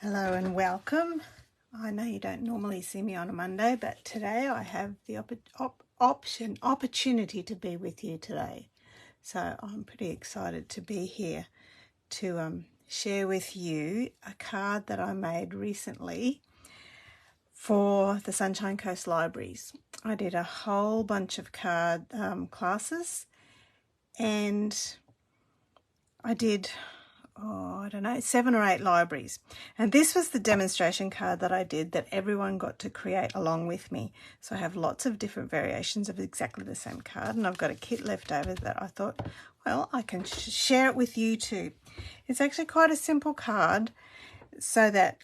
Hello and welcome. I know you don't normally see me on a Monday, but today I have the opportunity to be with you today. So I'm pretty excited to be here to share with you a card that I made recently for the Sunshine Coast Libraries. I did a whole bunch of card classes, and I did 7 or 8 libraries. And this was the demonstration card that I did that everyone got to create along with me. So I have lots of different variations of exactly the same card, and I've got a kit left over that I thought, well, I can share it with you too. It's actually quite a simple card so that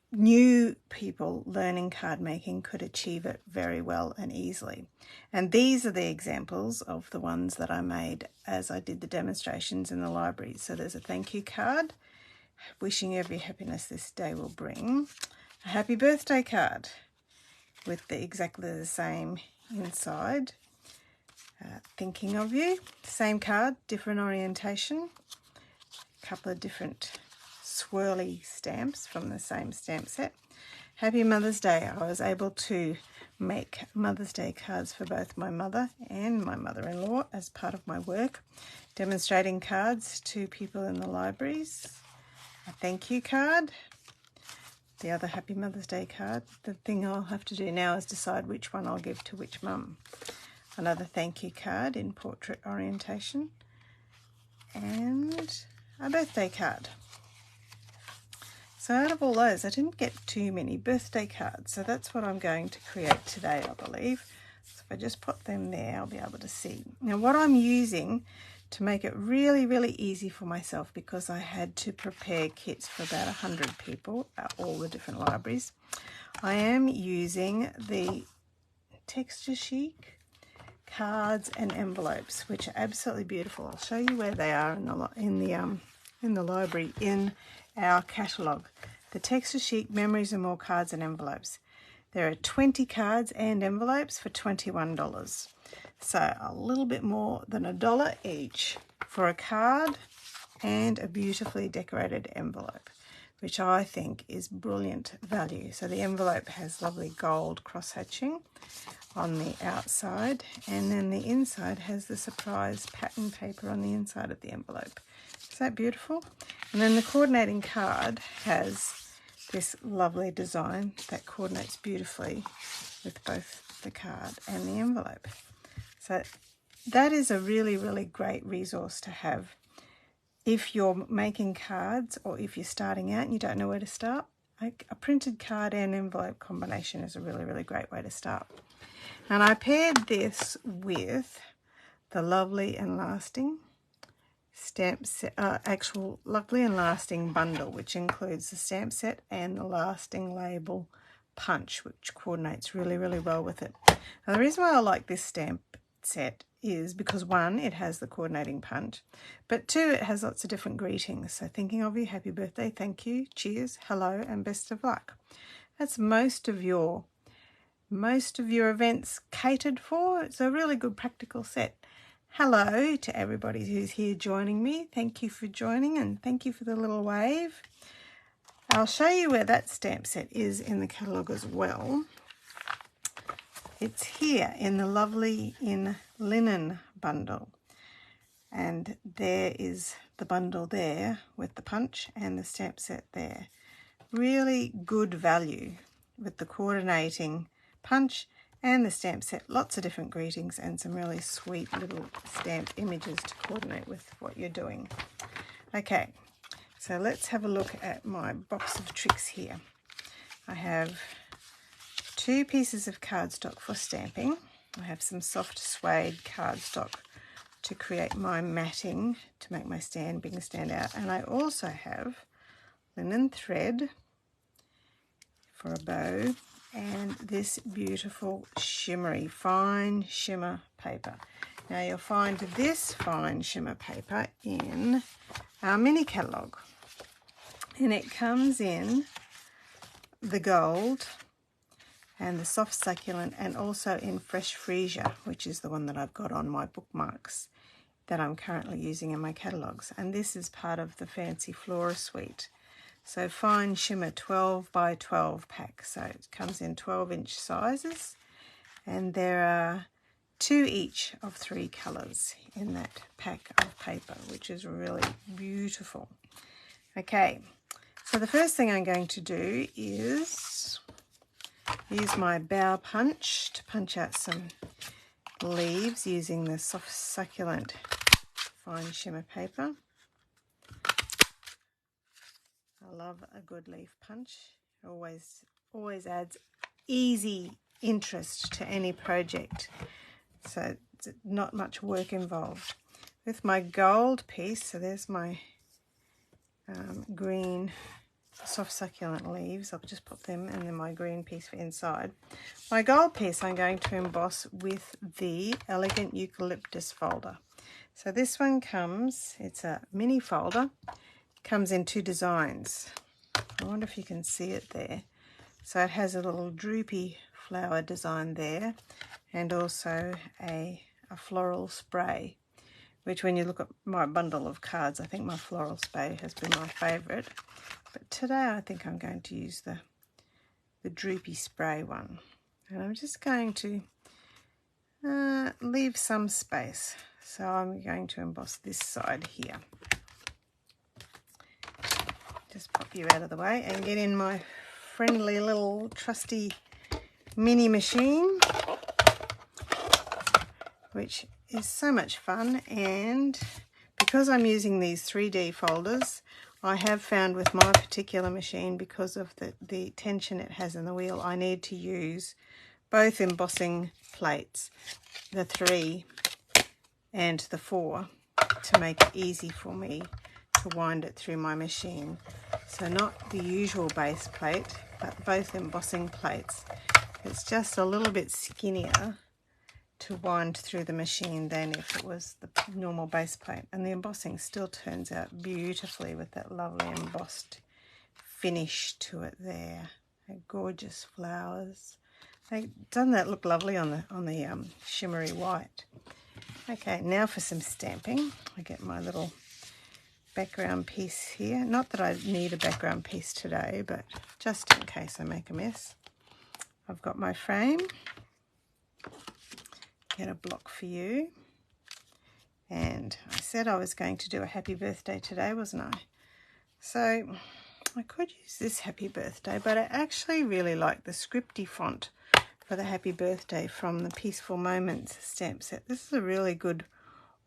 new people learning card making could achieve it very well and easily. And these are the examples of the ones that I made as I did the demonstrations in the library. So there's a thank you card, wishing you every happiness this day will bring. A happy birthday card with exactly the same inside. Thinking of you, same card, different orientation. A couple of different swirly stamps from the same stamp set. Happy Mother's Day. I was able to make Mother's Day cards for both my mother and my mother-in-law as part of my work, demonstrating cards to people in the libraries. A thank you card, the other Happy Mother's Day card. The thing I'll have to do now is decide which one I'll give to which mum. Another thank you card in portrait orientation, and a birthday card. So out of all those, I didn't get too many birthday cards, so that's what I'm going to create today, I believe. So if I just put them there, I'll be able to see. Now what I'm using to make it really, really easy for myself, because I had to prepare kits for about 100 people at all the different libraries, I am using the Texture Chic cards and envelopes, which are absolutely beautiful. I'll show you where they are in the library in our catalogue. The Texture Chic Memories and More cards and envelopes. There are 20 cards and envelopes for $21. So a little bit more than $1 each for a card and a beautifully decorated envelope, which I think is brilliant value. So the envelope has lovely gold cross-hatching on the outside, and then the inside has the surprise pattern paper on the inside of the envelope. Is that beautiful? And then the coordinating card has this lovely design that coordinates beautifully with both the card and the envelope. So that is a really, really great resource to have if you're making cards, or if you're starting out and you don't know where to start. A printed card and envelope combination is a really, really great way to start. And I paired this with the Lovely and Lasting stamp set, actual Lovely and Lasting bundle, which includes the stamp set and the lasting label punch, which coordinates really, really well with it. Now, the reason why I like this stamp set is because, one, it has the coordinating punch, but two, it has lots of different greetings. So thinking of you, happy birthday, thank you, cheers, hello, and best of luck. That's most of your events catered for. It's a really good practical set. Hello to everybody who's here joining me. Thank you for joining, and thank you for the little wave. I'll show you where that stamp set is in the catalogue as well. It's here in the Lovely in Linen bundle. And there is the bundle there with the punch and the stamp set there. Really good value with the coordinating punch and the stamp set. Lots of different greetings and some really sweet little stamped images to coordinate with what you're doing. Okay, so let's have a look at my box of tricks here. I have 2 pieces of cardstock for stamping. I have some soft suede cardstock to create my matting to make my stamping stand out. And I also have linen thread for a bow, and this beautiful shimmery fine shimmer paper. Now you'll find this fine shimmer paper in our mini catalogue, and it comes in the gold and the soft succulent, and also in fresh freesia, which is the one that I've got on my bookmarks that I'm currently using in my catalogues. And this is part of the Fancy Flora suite. So fine shimmer 12 by 12 pack. So it comes in 12-inch sizes, and there are 2 each of 3 colours in that pack of paper, which is really beautiful. Okay, so the first thing I'm going to do is use my bow punch to punch out some leaves using the soft succulent fine shimmer paper. I love a good leaf punch. It always adds easy interest to any project, so it's not much work involved. With my gold piece, so there's my green soft succulent leaves, I'll just put them, and then my green piece for inside. My gold piece I'm going to emboss with the Elegant Eucalyptus folder. So this one comes, it's a mini folder, comes in 2 designs. I wonder if you can see it there. So it has a little droopy flower design there, and also a floral spray, which when you look at my bundle of cards, I think my floral spray has been my favourite. But today I think I'm going to use the droopy spray one. And I'm just going to leave some space. So I'm going to emboss this side here. Just pop you out of the way and get in my friendly little trusty mini machine, which is so much fun. And because I'm using these 3D folders, I have found with my particular machine, because of the tension it has in the wheel, I need to use both embossing plates, the 3 and the 4, to make it easy for me to wind it through my machine. So not the usual base plate, but both embossing plates. It's just a little bit skinnier to wind through the machine than if it was the normal base plate, and the embossing still turns out beautifully with that lovely embossed finish to it there. They're gorgeous flowers. Doesn't that look lovely on the shimmery white? Okay, now for some stamping. I get my little background piece here. Not that I need a background piece today, but just in case I make a mess. I've got my frame. Get a block for you. And I said I was going to do a happy birthday today, wasn't I? So I could use this happy birthday, but I actually really like the scripty font for the happy birthday from the Peaceful Moments stamp set. This is a really good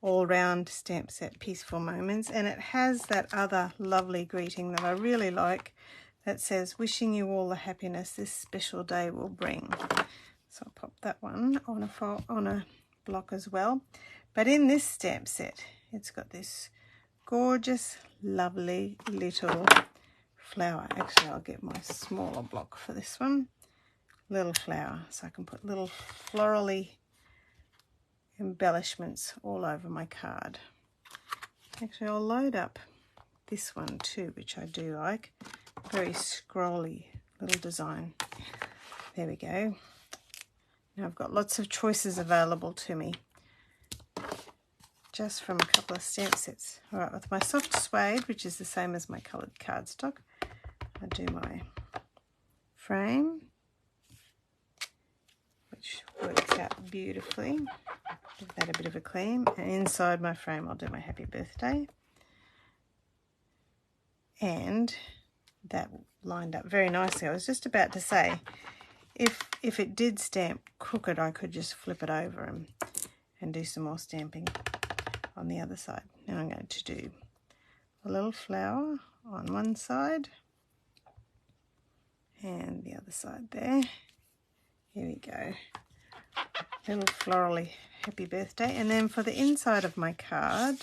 all-round stamp set, Peaceful Moments, and it has that other lovely greeting that I really like that says, wishing you all the happiness this special day will bring. So I'll pop that one on a block as well. But in this stamp set, it's got this gorgeous, lovely little flower. Actually, I'll get my smaller block for this one. Little flower, so I can put little florally embellishments all over my card. Actually, I'll load up this one too, which I do like. Very scrolly little design. There we go. Now I've got lots of choices available to me just from a couple of stamp sets. All right, with my soft suede, which is the same as my coloured cardstock, I do my frame, which works out beautifully. Give that a bit of a clean, and inside my frame I'll do my happy birthday, and that lined up very nicely. I was just about to say, if it did stamp crooked, I could just flip it over and do some more stamping on the other side. Now I'm going to do a little flower on one side and the other side there. Here we go. Little florally happy birthday. And then for the inside of my card,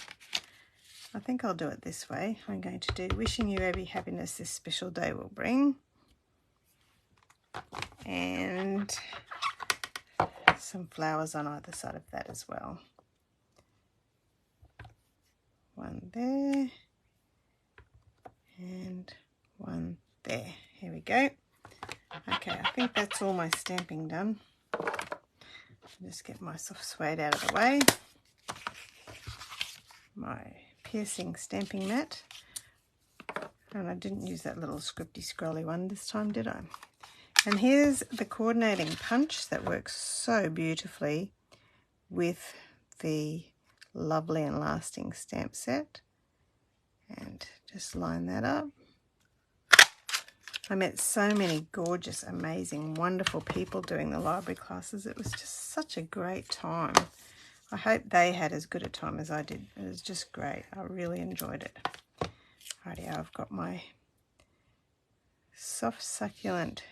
I think I'll do it this way. I'm going to do wishing you every happiness this special day will bring. And some flowers on either side of that as well. One there and one there. Here we go. Okay, I think that's all my stamping done. I'll just get my soft suede out of the way. My piercing stamping mat. And I didn't use that little scripty scrolly one this time, did I? And here's the coordinating punch that works so beautifully with the Lovely and Lasting stamp set. And just line that up. I met so many gorgeous, amazing, wonderful people doing the library classes. It was just such a great time. I hope they had as good a time as I did. It was just great. I really enjoyed it. Righty, I've got my soft, succulent,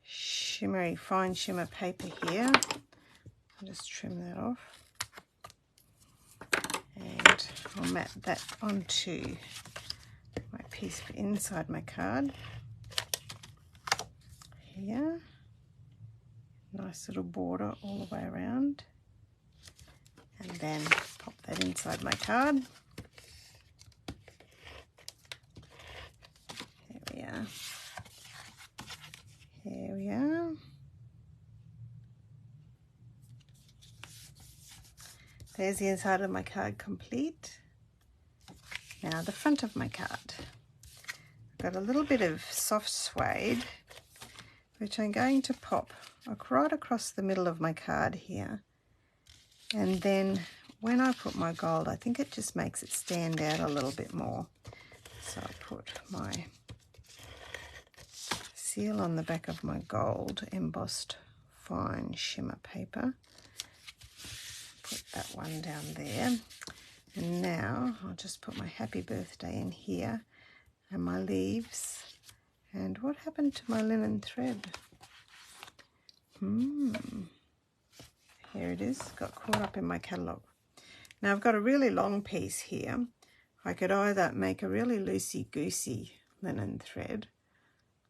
shimmery, fine shimmer paper here. I'll just trim that off. And I'll mat that onto my piece for inside my card. Here. Nice little border all the way around. And then pop that inside my card. There we are. Here we are. There's the inside of my card complete. Now the front of my card. I've got a little bit of soft suede, which I'm going to pop right across the middle of my card here. And then when I put my gold, I think it just makes it stand out a little bit more. So I'll put my seal on the back of my gold embossed fine shimmer paper. Put that one down there. And now I'll just put my happy birthday in here and my leaves. And what happened to my linen thread? Here it is, got caught up in my catalogue. Now I've got a really long piece here. I could either make a really loosey-goosey linen thread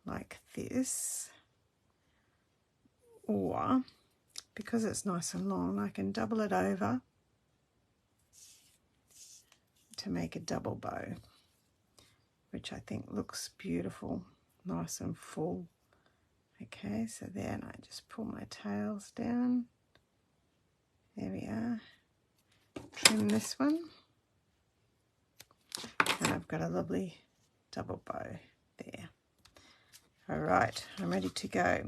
like this, or because it's nice and long, I can double it over to make a double bow, which I think looks beautiful, nice and full. Okay, so then I just pull my tails down. There we are. Trim this one. And I've got a lovely double bow there. All right, I'm ready to go.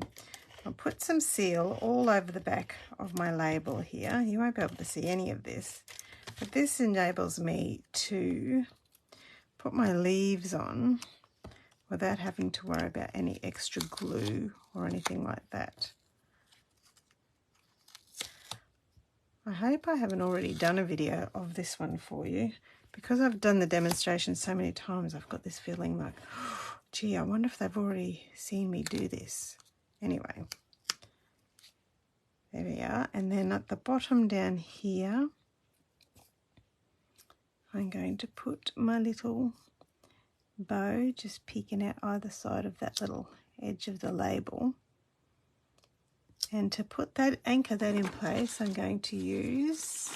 I'll put some seal all over the back of my label here. You won't be able to see any of this, but this enables me to put my leaves on without having to worry about any extra glue or anything like that. I hope I haven't already done a video of this one for you. Because I've done the demonstration so many times, I've got this feeling like, oh, gee, I wonder if they've already seen me do this. Anyway, there we are. And then at the bottom down here, I'm going to put my little bow just peeking out either side of that little edge of the label. And to put that, anchor that in place, I'm going to use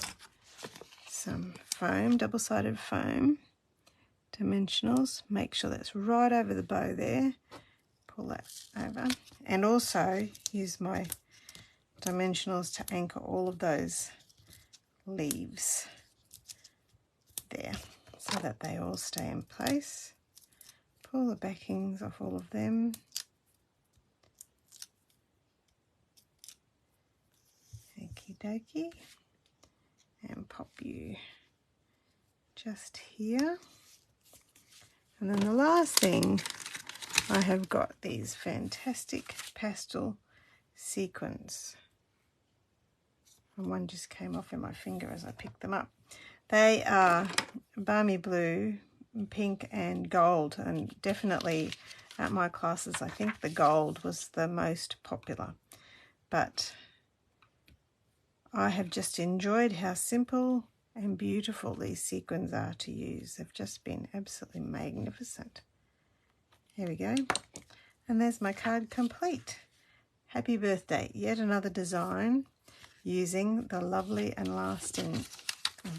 some foam, double-sided foam, dimensionals. Make sure that's right over the bow there. Pull that over. And also use my dimensionals to anchor all of those leaves there so that they all stay in place. Pull the backings off all of them. Okie dokie, and pop you just here. And then the last thing, I have got these fantastic pastel sequins. And one just came off in my finger as I picked them up. They are balmy blue, pink and gold, and definitely at my classes I think the gold was the most popular. But I have just enjoyed how simple and beautiful these sequins are to use. They've just been absolutely magnificent. Here we go. And there's my card complete. Happy birthday. Yet another design using the Lovely and Lasting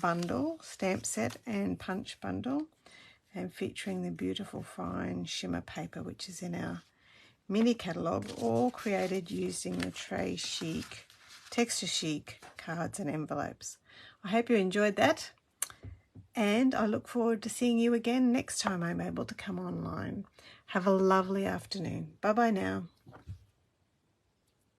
bundle, stamp set and punch bundle, and featuring the beautiful fine shimmer paper which is in our mini catalogue, all created using the Tray Chic Texture Chic cards and envelopes. I hope you enjoyed that. And I look forward to seeing you again next time I'm able to come online. Have a lovely afternoon. Bye-bye now.